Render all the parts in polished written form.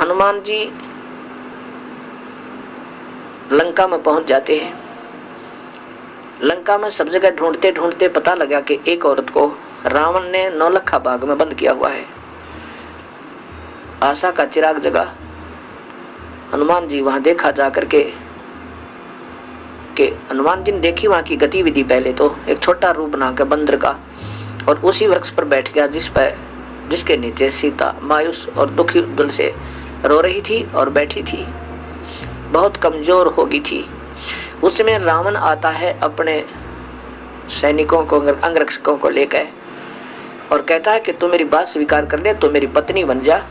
हनुमान जी लंका में पहुंच जाते हैं। लंका में सब जगह ढूंढते ढूंढते पता लगा कि एक औरत को रावण ने नौलखा बाग में बंद किया हुआ है। आशा का चिराग जगा। हनुमान जी वहां देखा जाकर के हनुमान जी ने देखी वहां की गतिविधि। पहले तो एक छोटा रूप बनाकर बंदर का, और उसी वृक्ष पर बैठ गया जिसके नीचे सीता मायूस और दुखी दिल से रो रही थी और बैठी थी, बहुत कमजोर हो गई थी। उसमें रावण आता है अपने सैनिकों को, अंगरक्षकों को लेकर, और कहता है कि तू मेरी बात स्वीकार कर ले, तू मेरी पत्नी बन जा,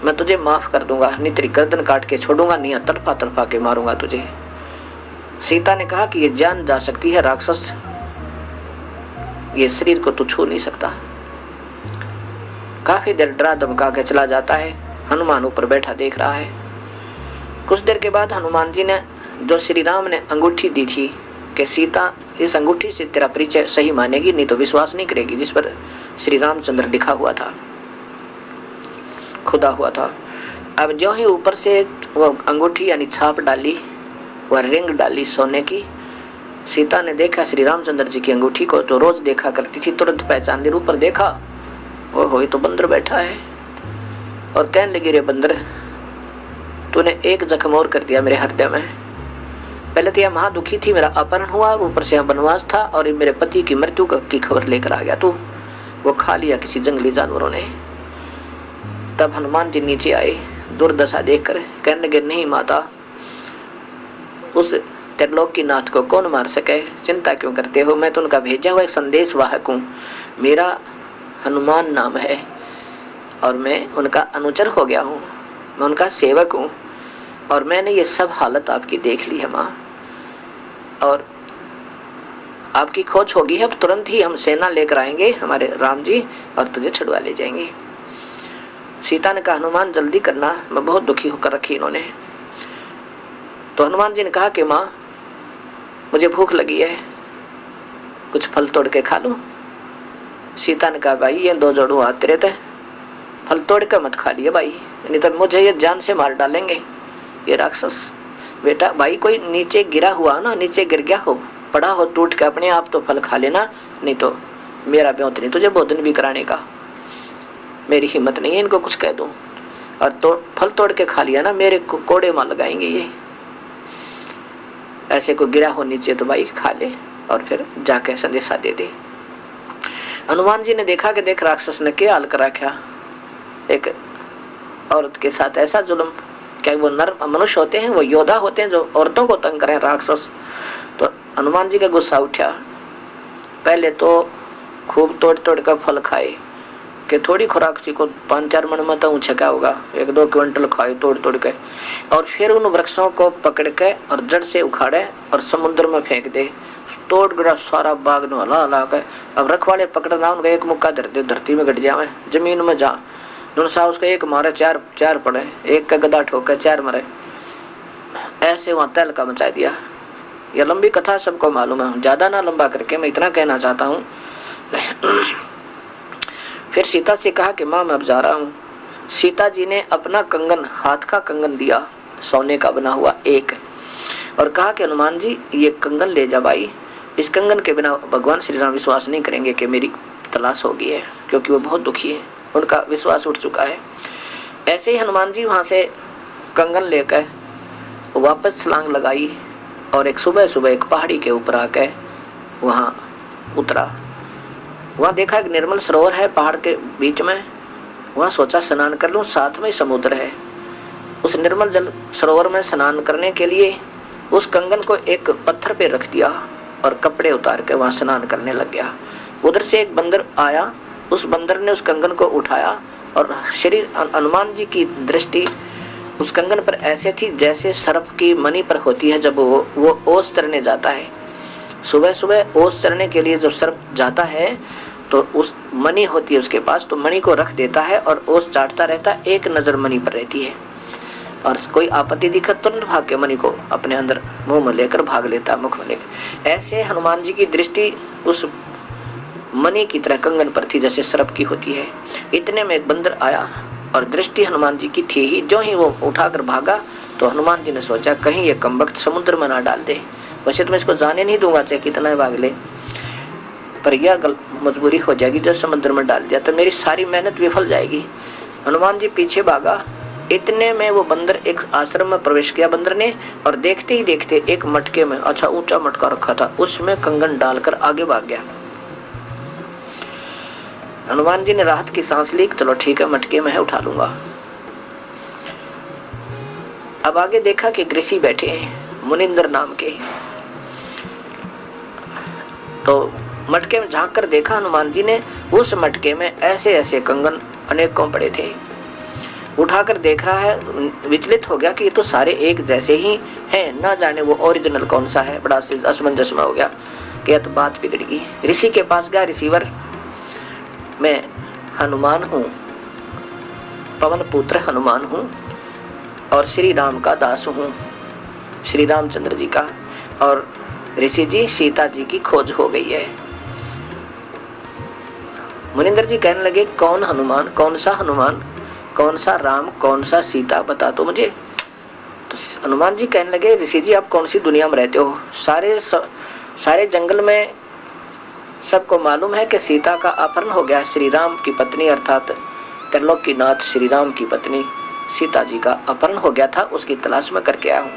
मैं तुझे माफ कर दूंगा, नहीं तेरी गर्दन काट के छोड़ूंगा, नहीं तड़फा तड़फा के मारूंगा तुझे। सीता ने कहा कि ये जान जा सकती है राक्षस, ये शरीर को तू छू नहीं सकता। काफी देर डरा धमका के चला जाता है। हनुमान ऊपर बैठा देख रहा है। कुछ देर के बाद हनुमान जी ने, जो श्री राम ने अंगूठी दी थी कि सीता इस अंगूठी से तेरा परिचय सही मानेगी, नहीं तो विश्वास नहीं करेगी, जिस पर श्री रामचंद्र लिखा हुआ था, खुदा हुआ था। अब जो ही ऊपर से वो अंगूठी यानी छाप डाली, वह रिंग डाली सोने की, सीता ने देखा श्री रामचंद्र जी की अंगूठी को, तो रोज देखा करती थी, तुरंत पहचान ली। ऊपर देखा, वो हो तो बंदर बैठा है, और कहने लगी, रे बंदर, तूने एक जख्म और कर दिया मेरे हृदय में। पहले तो यह महा दुखी थी, मेरा अपहरण हुआ, ऊपर से वनवास था, और मेरे पति की मृत्यु की खबर लेकर आ गया तू। वो खा लिया किसी जंगली जानवरों ने। तब हनुमान जी नीचे आए, दुर्दशा देखकर कहने लगे, नहीं माता, उस त्रिलोकी नाथ को कौन मार सके, चिंता क्यों करते हो, मैं तो उनका भेजा हुआ एक संदेश वाहक हूँ, मेरा हनुमान नाम है, और मैं उनका अनुचर हो गया हूँ, मैं उनका सेवक हूँ, और मैंने ये सब हालत आपकी देख ली है माँ, और आपकी खोज होगी, अब तुरंत ही हम सेना लेकर आएंगे हमारे राम जी, और तुझे छुड़वा ले जाएंगे। सीता ने कहा, हनुमान जल्दी करना, मैं बहुत दुखी होकर रखी इन्होंने। तो हनुमान जी ने कहा कि माँ, मुझे भूख लगी है, कुछ फल तोड़ के खा लूं। सीता ने कहा, भाई ये दो जोड़ू हाथ तेरे थे, फल तोड़ कर मत खा लिए भाई, नहीं तो मुझे ये जान से मार डालेंगे ये राक्षस। बेटा भाई, कोई नीचे गिरा हुआ ना, नीचे गिर गया हो, पड़ा हो टूट के, अपने आप तो फल खा लेना, नहीं तो मेरा ब्योत नहीं तुझे भोजन भी कराने का, मेरी हिम्मत नहीं है इनको कुछ कह दूं, और तो फल तोड़ के खा लिया ना, मेरे को कोड़े मार लगाएंगे ये। ऐसे को गिरा हो नीचे तो भाई खा ले, और फिर जाके संदेशा दे दे। हनुमान जी ने देखा कि देख राक्षस ने क्या हाल कर रखा, एक औरत के साथ ऐसा जुल्म। क्या वो नर मनुष्य होते हैं, वो योद्धा होते हैं जो औरतों को तंग करें, राक्षस। तो हनुमान जी का गुस्सा उठा। पहले तो खूब तोड़ तोड़ कर फल खाए कि थोड़ी खुराक सी को 5-4 मन में तो ऊँचा क्या होगा, 1-2 क्विंटल खाए तोड़ तोड़ के, और फिर उन वृक्षों को पकड़ के और जड़ से उखाड़े और समुद्र में फेंक दे, तोड़ गिरा सारा बाग न हला हला के। अब रखवाले पकड़ना, उनका एक मुक्का धरते धरती में घट जावे, जमीन में जा सा उसका एक मारे चार पड़े, एक का गदा ठोके 4 मरे, ऐसे वहां तहलका मचा दिया। यह लंबी कथा सबको मालूम है, ज्यादा ना लंबा करके मैं इतना कहना चाहता हूँ। फिर सीता से कहा कि माँ मैं अब जा रहा हूँ। सीता जी ने अपना कंगन, हाथ का कंगन दिया, सोने का बना हुआ एक, और कहा कि हनुमान जी ये कंगन ले जा भाई, इस कंगन के बिना भगवान श्री राम विश्वास नहीं करेंगे कि मेरी तलाश हो गई है, क्योंकि वो बहुत दुखी है, उनका विश्वास उठ चुका है। ऐसे ही हनुमान जी वहाँ से कंगन लेकर वापस छलांग लगाई, और एक सुबह सुबह एक पहाड़ी के ऊपर आकर वहाँ उतरा। वहाँ देखा एक निर्मल सरोवर है पहाड़ के बीच में, वहाँ सोचा स्नान कर लूँ, साथ में समुद्र है। उस निर्मल जल सरोवर में स्नान करने के लिए उस कंगन को एक पत्थर पे रख दिया और कपड़े उतार के वहाँ स्नान करने लग गया। उधर से एक बंदर आया, उस बंदर ने उस कंगन को उठाया, और श्री हनुमान जी की दृष्टि उस कंगन पर ऐसे थी जैसे सर्प की मणि पर होती है जब वो ओस चरने जाता है। सुबह सुबह ओस चरने के लिए जब सर्प जाता है तो उस मणि होती है उसके पास, तो मणि को रख देता है और ओस चाटता रहता है, एक नज़र मणि पर रहती है, और कोई आपत्ति दिखा तुरंत भाग के मणि को अपने अंदर मुंह में लेकर भाग लेता है, मुख में लेकर। ऐसे हनुमान जी की दृष्टि उस मणि की तरह कंगन पर थी जैसे सर्प की होती है। इतने में एक बंदर आया और दृष्टि हनुमान जी की थी ही। जो ही वो उठाकर भागा तो हनुमान जी ने सोचा कहीं ये कमबख्त समुद्र में ना डाल दे। वैसे तो मैं इसको जाने नहीं दूंगा चाहे कितना ही भाग ले, पर यह मजबूरी हो जाएगी। जब समुद्र में डाल दिया तो मेरी सारी मेहनत विफल जाएगी। हनुमान जी पीछे भागा। इतने में वो बंदर एक आश्रम में प्रवेश किया बंदर ने, और देखते ही देखते एक मटके में, अच्छा ऊंचा मटका रखा था, उसमें कंगन डालकर आगे भाग गया। हनुमान जी ने राहत की सांस ली, चलो ठीक है मटके में है, उठा लूंगा। अब आगे देखा कि ऋषि बैठे हैं मुनिंदर नाम के। तो मटके में झांक कर देखा हनुमान जी ने, उस मटके में ऐसे ऐसे कंगन अनेकों पड़े थे। उठाकर देख रहा है, विचलित हो गया कि ये तो सारे एक जैसे ही हैं, ना जाने वो ओरिजिनल कौन सा है। बड़ा असमंजस में हो गया कि तो बात बिगड़ गई। ऋषि के पास गया, ऋषिवर मैं हनुमान हूँ, पवन पुत्र हनुमान हूँ और श्री राम का दास हूँ, श्री रामचंद्र जी का। और ऋषि जी सीता जी की खोज हो गई है। मुनिंदर जी कहने लगे कौन हनुमान, कौन सा हनुमान, कौन सा राम, कौन सा सीता, बता तो मुझे। तो हनुमान जी कहने लगे ऋषि जी आप कौन सी दुनिया में रहते हो? सारे जंगल में सबको मालूम है कि सीता का अपहरण हो गया। श्री राम की पत्नी अर्थात त्रिलोकीनाथ श्री राम की पत्नी सीता जी का अपहरण हो गया था, उसकी तलाश में करके आया हूँ।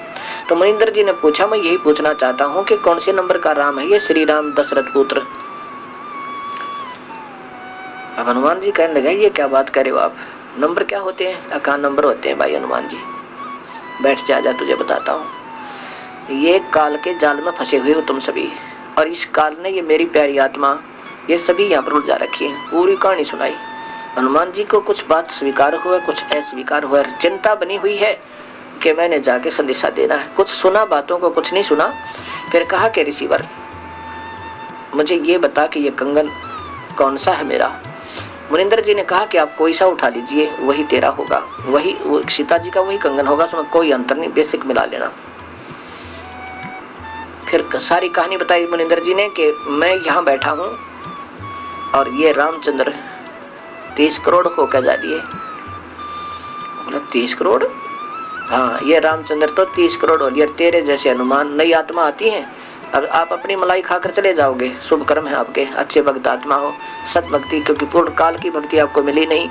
तो मुनिंदर जी ने पूछा मैं यही पूछना चाहता हूँ कि कौन से नंबर का राम है ये श्री राम दशरथ पुत्र? अब हनुमान जी कहने लगे ये क्या बात करे हो आप, नंबर क्या होते हैं? कहाँ नंबर होते हैं भाई हनुमान जी, बैठ जा तुझे बताता हूँ। ये काल के जाल में फंसे हुए हो तुम सभी, और इस काल ने ये मेरी प्यारी आत्मा ये सभी यहाँ पर उलझा रखी है। पूरी कहानी सुनाई। हनुमान जी को कुछ बात स्वीकार हुआ, कुछ अस्वीकार हुआ। चिंता बनी हुई है कि मैंने जाके संदेशा देना है। कुछ सुना बातों को, कुछ नहीं सुना। फिर कहा कि ऋषिवर मुझे ये बता कि ये कंगन कौन सा है मेरा? मुनिंदर जी ने कहा कि आप कोई सा उठा लीजिए, वही तेरा होगा, वही सीता जी का वही कंगन होगा, उसमें कोई अंतर नहीं, बेसिक मिला लेना। फिर सारी कहानी बताई मुनिंदर जी ने कि मैं यहाँ बैठा हूँ और ये रामचंद्र 30 करोड़ होकर जा दिए। बोला 30 करोड़? हाँ ये रामचंद्र तो 30 करोड़ हो लिए। तेरे जैसे हनुमान नई आत्मा आती हैं, अब आप अपनी मलाई खाकर चले जाओगे। शुभ कर्म है आपके, अच्छे भक्त आत्मा हो, सत भक्ति, क्योंकि पूर्ण काल की भक्ति आपको मिली नहीं।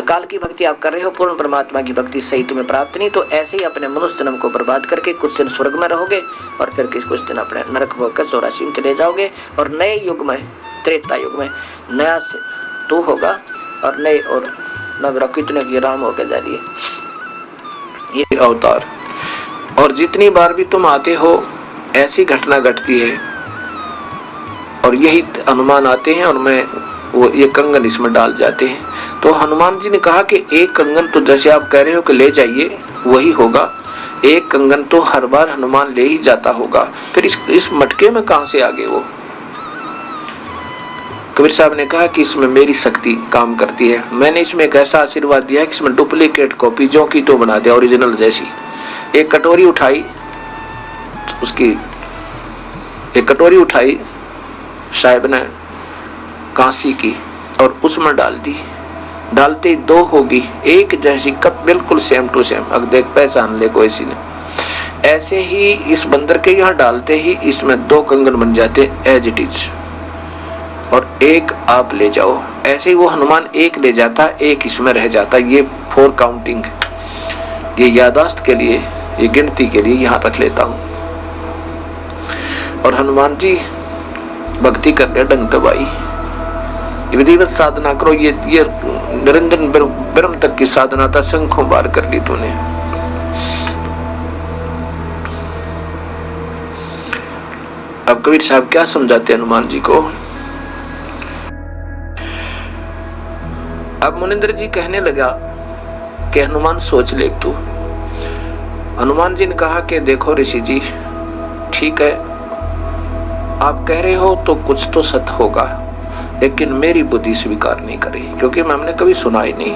काल की भक्ति आप कर रहे हो, पूर्ण परमात्मा की भक्ति सही तुम्हें प्राप्त नहीं। तो ऐसे ही अपने मनुष्य जन्म को बर्बाद करके कुछ दिन स्वर्ग में रहोगे और फिर कुछ दिन अपने नरक होकर 84 में चले जाओगे। और नए युग में, त्रेता युग में नया तू होगा और नए और नव कितने की राम होकर जा रही है ये अवतार। और जितनी बार भी तुम आते हो ऐसी घटना घटती है, और यही हनुमान आते हैं और मैं वो ये कंगन इसमें डाल जाते हैं। तो हनुमान जी ने कहा कि एक कंगन तो जैसे आप कह रहे हो कि ले जाइए वही होगा, एक कंगन तो हर बार हनुमान ले ही जाता होगा, फिर इस मटके में कहां से आ गए वो? कबीर साहब ने कहा कि इसमें मेरी शक्ति काम करती है। मैंने इसमें एक ऐसा आशीर्वाद दिया है कि इसमें डुप्लीकेट कॉपी जो की तो बना दिया ओरिजिनल जैसी। एक कटोरी उठाई, उसकी एक कटोरी उठाई साहिब ने कांसी की और उसमें डाल दी। डालते 2 होगी, एक जैसी कप बिल्कुल सेम टू सेम। अब देख पहचान ले कोई सी ने। ऐसे ही इस बंदर के यहाँ डालते ही इसमें 2 कंगन बन जाते एज इट इज, और एक आप ले जाओ। ऐसे ही वो हनुमान एक ले जाता, एक इसमें रह जाता। ये 4 काउंटिंग, ये यादाश्त के लिए, ये गिनती के लिए यहाँ रख लेता हूँ। और हनुमान जी भक्ति करने ढंग दबाई, विधिवत साधना करो। ये निरंजन ब्रह्म तक की साधना था, शंखों बार कर ली तूने। अब कबीर साहब क्या समझाते हनुमान जी को? अब मुनिंदर जी कहने लगा कि हनुमान सोच ले तू। हनुमान जी ने कहा कि देखो ऋषि जी, ठीक है आप कह रहे हो तो कुछ तो सत्य होगा, लेकिन मेरी बुद्धि स्वीकार नहीं करी, क्योंकि हमने कभी सुना ही नहीं।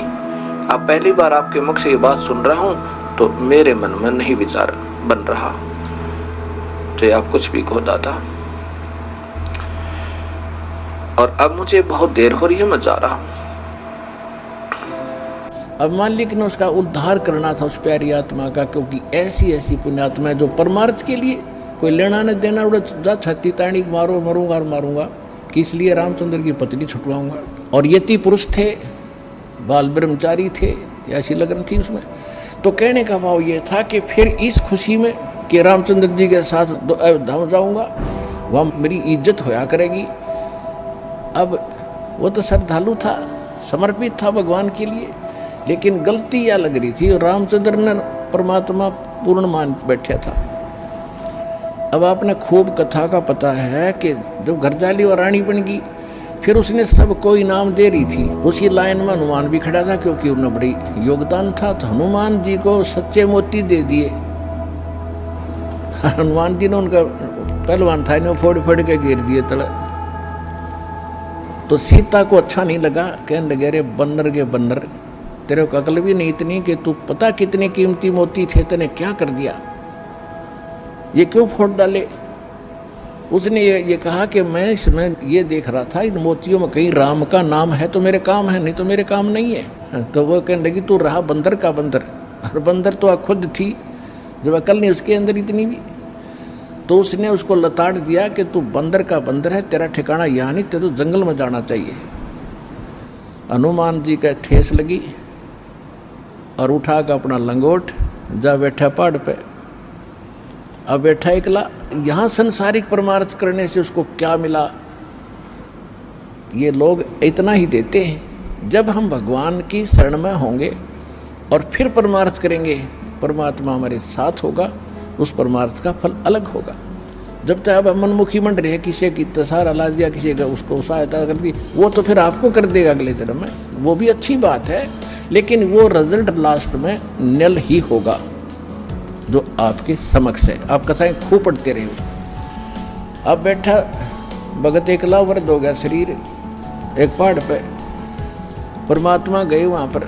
अब पहली बार आपके मुख से ये बात सुन रहा हूं तो मेरे मन में नहीं विचार बन रहा, चाहे आप कुछ भी कहो दादा। और अब मुझे बहुत देर हो रही है, मैं जा रहा हूं। अब मालिक ने उसका उद्धार करना था उस प्यारी आत्मा का, क्योंकि ऐसी ऐसी पुण्यात्मा है जो परमार्थ के लिए कोई लेना न देना, उड़ा जा छत्ती ताणी मारो मरूंगा और मारूंगा कि इसलिए रामचंद्र की पत्नी छुटवाऊंगा। और यति पुरुष थे, बाल ब्रह्मचारी थे, ऐसी लगन थी उसमें। तो कहने का भाव ये था कि फिर इस खुशी में कि रामचंद्र जी के साथ धाम जाऊंगा, वहाँ मेरी इज्जत होया करेगी। अब वो तो श्रद्धालु था, समर्पित था भगवान के लिए, लेकिन गलती यह लग रही थी, रामचंद्र ने परमात्मा पूर्ण मान बैठा था। अब आपने खूब कथा का पता है कि जब घरजाली और रानी बन गई, फिर उसने सबको इनाम दे रही थी। उसी लाइन में हनुमान भी खड़ा था, क्योंकि उन्हें बड़ी योगदान था। तो हनुमान जी को सच्चे मोती दे दिए। हनुमान जी ने उनका पहलवान था, इन्हें फोड़ फोड़ के गिर दिए तले। तो सीता को अच्छा नहीं लगा, कहने लगे अरे बन्नर के बन्नर, तेरे को अकल भी नहीं इतनी कि तू पता कितने कीमती मोती थे, तूने क्या कर दिया, ये क्यों फोड़ डाले। उसने ये कहा कि मैं इसमें ये देख रहा था इन मोतियों में कहीं राम का नाम है तो मेरे काम है, नहीं तो मेरे काम नहीं है। तो वो कहने लगी तू रहा बंदर का बंदर, और बंदर तो खुद थी, जब अकल नहीं उसके अंदर इतनी भी। तो उसने उसको लताड़ दिया कि तू बंदर का बंदर है, तेरा ठिकाना यहाँ नहीं, तेरे तो जंगल में जाना चाहिए। हनुमान जी का ठेस लगी और उठा कर अपना लंगोट जा बैठा पहाड़ पे। अब बैठा एकला। यहाँ संसारिक परमार्थ करने से उसको क्या मिला, ये लोग इतना ही देते हैं। जब हम भगवान की शरण में होंगे और फिर परमार्थ करेंगे, परमात्मा हमारे साथ होगा, उस परमार्थ का फल अलग होगा। जब तक अब मनमुखी मंड रहे, किसी की सहारा ला दिया, किसी का उसको सहायता कर दी, वो तो फिर आपको कर देगा अगले जन्म में, वो भी अच्छी बात है, लेकिन वो रिजल्ट लास्ट में नल ही होगा जो आपके समक्ष है। आप कथाएं खूब पढ़ते रहे हो। अब बैठा भगत एकला, वृद्ध हो गया शरीर, एक पहाड़ पे। परमात्मा गए वहां पर,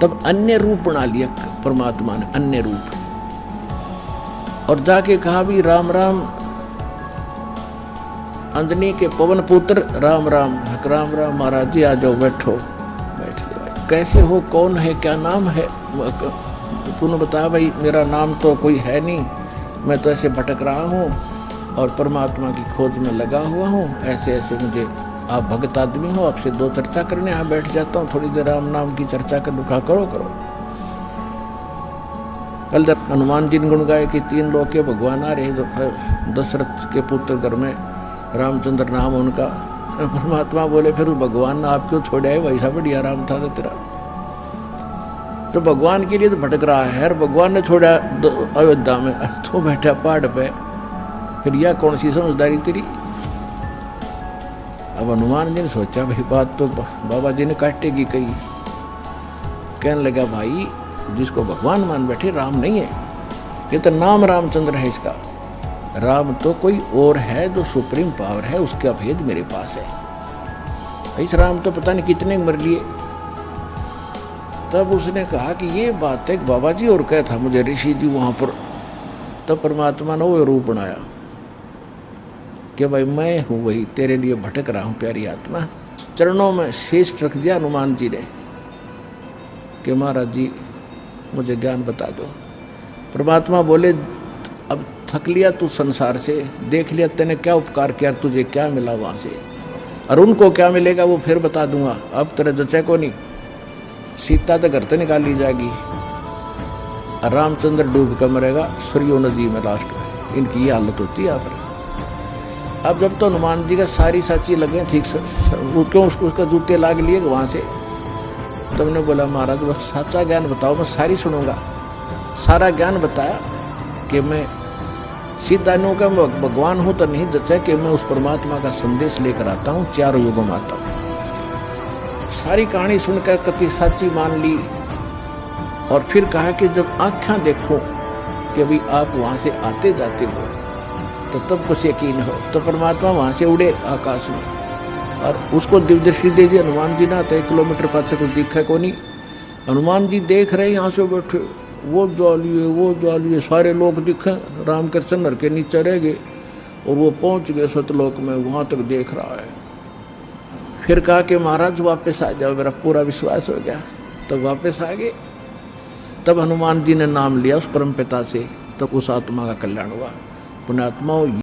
तब अन्य रूप बना लिया परमात्मा ने, अन्य रूप, और जाके कहा भी राम राम, अंजनी के पवन पुत्र राम राम, राम राम महाराज जी आ जाओ, बैठो। बैठ गए। कैसे हो, कौन है, क्या नाम है, तूने बताया भाई मेरा नाम तो कोई है नहीं, मैं तो ऐसे भटक रहा हूँ और परमात्मा की खोज में लगा हुआ हूँ, ऐसे ऐसे मुझे, आप भगत आदमी हो, आपसे दो चर्चा करने यहाँ बैठ जाता हूँ, थोड़ी देर राम नाम की चर्चा कर दुखा करो। कल जब हनुमान जी ने गुण गाए कि 3 लोग के भगवान आ रहे, दशरथ के पुत्र घर में रामचंद्र नाम उनका। परमात्मा बोले फिर भगवान ने आप क्यों छोड़े है, वैसा बढ़िया राम था तेरा, तो भगवान के लिए तो भटक रहा है, और भगवान ने छोड़ा अयोध्या में, तो बैठा पहाड़ पे, फिर यह कौन सी समझदारी तेरी। अब हनुमान जी ने सोचा भाई बात तो बाबा जी ने काटेगी कही। कहने लगा भाई जिसको भगवान मान बैठे राम नहीं है, ये तो नाम रामचंद्र है इसका, राम तो कोई और है जो सुप्रीम पावर है, उसका भेद मेरे पास है। इस राम तो पता नहीं कितने मर लिए। तब उसने कहा कि ये बात है बाबा जी और क्या था मुझे ऋषि जी वहाँ पर। तब परमात्मा ने वो रूप बनाया कि भाई मैं हूँ वही, तेरे लिए भटक रहा हूँ प्यारी आत्मा। चरणों में शीश रख दिया हनुमान जी ने कि महाराज जी मुझे ज्ञान बता दो। परमात्मा बोले अब थक लिया तू संसार से, देख लिया तेने क्या उपकार किया, तुझे क्या मिला वहाँ से, और उनको क्या मिलेगा वो फिर बता दूंगा। अब तेरे जचे को नहीं, सीता तो घर से निकाल ली जाएगी, रामचंद्र डूब कर मरेगा सरयू नदी में लास्ट में। इनकी ये हालत होती है यहाँ पर। अब जब तो हनुमान जी का सारी साची लगे ठीक से, वो क्यों उसका जूते लाग लिए वहाँ से। तुमने बोला महाराज बस सच्चा ज्ञान बताओ, मैं सारी सुनूंगा। सारा ज्ञान बताया कि मैं सीधा नो का भगवान हूँ तो नहीं जचा कि मैं उस परमात्मा का संदेश लेकर आता हूँ, 4 युगों में आता हूँ। सारी कहानी सुनकर कति सच्ची मान ली, और फिर कहा कि जब आँखें देखो कि अभी आप वहाँ से आते जाते हो तो तब कुछ यकीन हो। तो परमात्मा वहाँ से उड़े आकाश में और उसको दिव्य दृष्टि दे दी हनुमान जी ना, तो 1 किलोमीटर पास कुछ दिखा को नहीं। हनुमान जी देख रहे यहाँ से बैठे, वो ज्वालिए सारे लोग दिखे, राम कृष्ण नर के नीचे रह गए और वो पहुँच गए सतलोक में, वहाँ तक देख रहा है। फिर कहा कि महाराज वापस आ जाओ, मेरा पूरा विश्वास हो गया। तब वापस आ गए। तब हनुमान जी ने नाम लिया उस परम पिता से, तब उस आत्मा का कल्याण हुआ। पुण्यात्माओं,